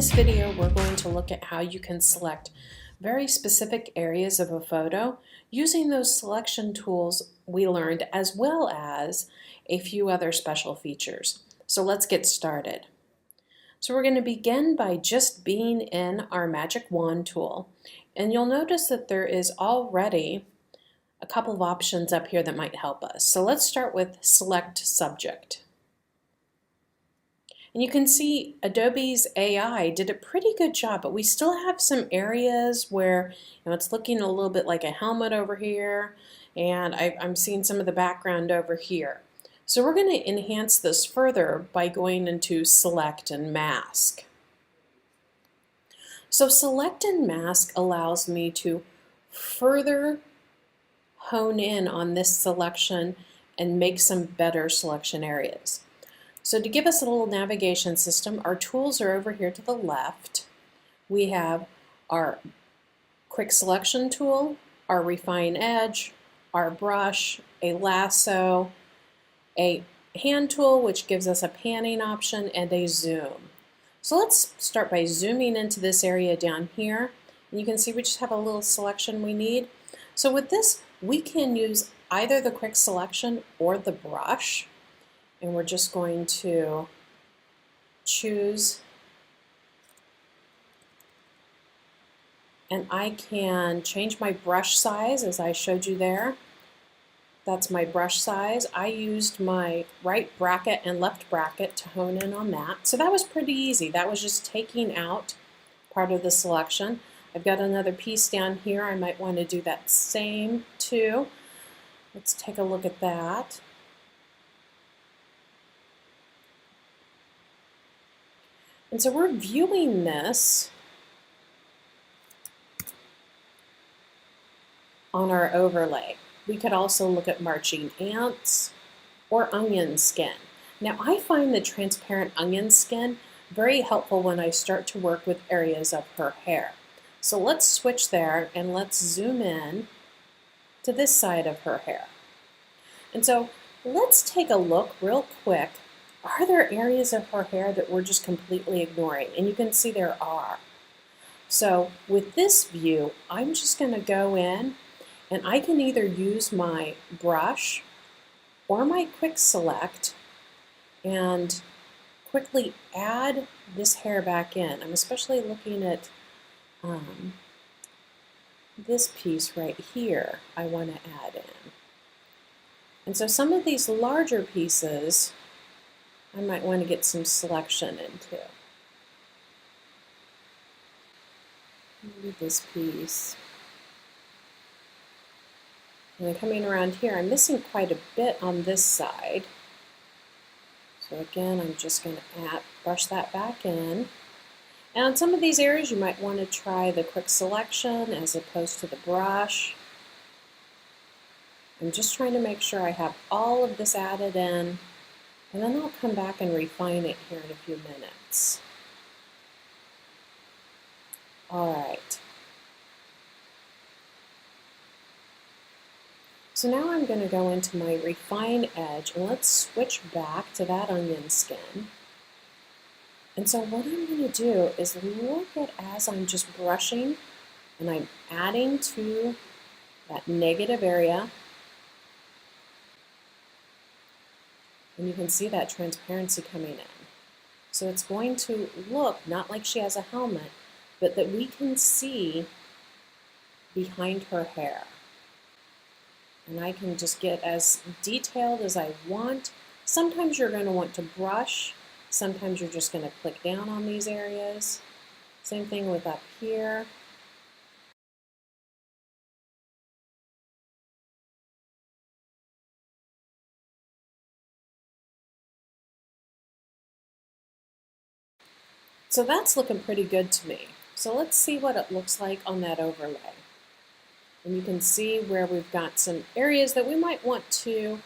this video, we're going to look at how you can select very specific areas of a photo using those selection tools we learned, as well as a few other special features. So let's get started. So we're going to begin by just being in our Magic Wand tool, and you'll notice that there is already a couple of options up here that might help us. So let's start with Select Subject. And you can see Adobe's AI did a pretty good job, but we still have some areas where it's looking a little bit like a helmet over here, and I'm seeing some of the background over here. So we're going to enhance this further by going into Select and Mask. So Select and Mask allows me to further hone in on this selection and make some better selection areas. So to give us a little navigation system, our tools are over here to the left. We have our quick selection tool, our refine edge, our brush, a lasso, a hand tool which gives us a panning option, and a zoom. So let's start by zooming into this area down here. And you can see we just have a little selection we need. So with this, we can use either the quick selection or the brush. And we're just going to choose, and I can change my brush size as I showed you there. That's my brush size. I used my right bracket and left bracket to hone in on that. So that was pretty easy. That was just taking out part of the selection. I've got another piece down here. I might want to do that same too. Let's take a look at that. And so we're viewing this on our overlay. We could also look at marching ants or onion skin. Now I find the transparent onion skin very helpful when I start to work with areas of her hair. So let's switch there and let's zoom in to this side of her hair. And so let's take a look real quick. Are there areas of her hair that we're just completely ignoring? And you can see there are. So with this view, I'm just going to go in and I can either use my brush or my quick select and quickly add this hair back in. I'm especially looking at this piece right here I want to add in. And so some of these larger pieces I might want to get some selection into. Maybe this piece. And then coming around here, I'm missing quite a bit on this side. So again, I'm just going to brush that back in. And on some of these areas, you might want to try the quick selection as opposed to the brush. I'm just trying to make sure I have all of this added in. And then I'll come back and refine it here in a few minutes. All right. So now I'm going to go into my refine edge, and let's switch back to that onion skin. And so what I'm going to do is look at as I'm just brushing and I'm adding to that negative area. And you can see that transparency coming in. So it's going to look not like she has a helmet, but that we can see behind her hair. And I can just get as detailed as I want. Sometimes you're going to want to brush. Sometimes you're just going to click down on these areas. Same thing with up here. So that's looking pretty good to me. So let's see what it looks like on that overlay. And you can see where we've got some areas that we might want to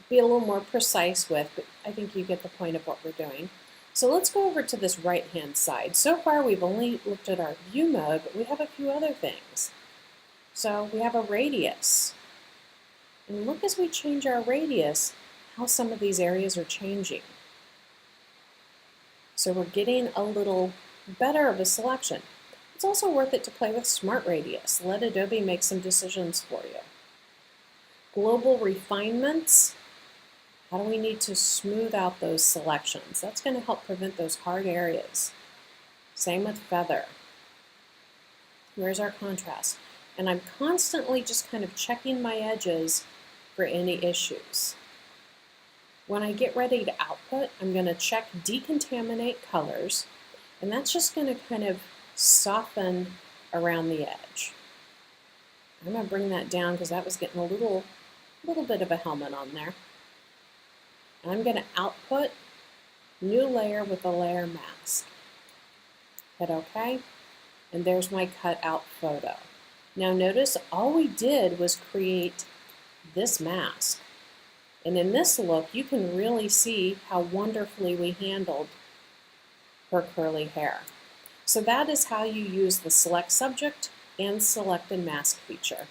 be a little more precise with, but I think you get the point of what we're doing. So let's go over to this right-hand side. So far we've only looked at our view mode, but we have a few other things. So we have a radius. And look as we change our radius, how some of these areas are changing. So we're getting a little better of a selection. It's also worth it to play with Smart Radius. Let Adobe make some decisions for you. Global refinements. How do we need to smooth out those selections? That's going to help prevent those hard areas. Same with feather. Where's our contrast? And I'm constantly just kind of checking my edges for any issues. When I get ready to output, I'm going to check decontaminate colors, and that's just going to kind of soften around the edge. I'm going to bring that down because that was getting a little bit of a helmet on there. And I'm going to output new layer with a layer mask. Hit OK, and there's my cut out photo. Now notice all we did was create this mask. And in this look, you can really see how wonderfully we handled her curly hair. So that is how you use the Select Subject and Select and Mask feature.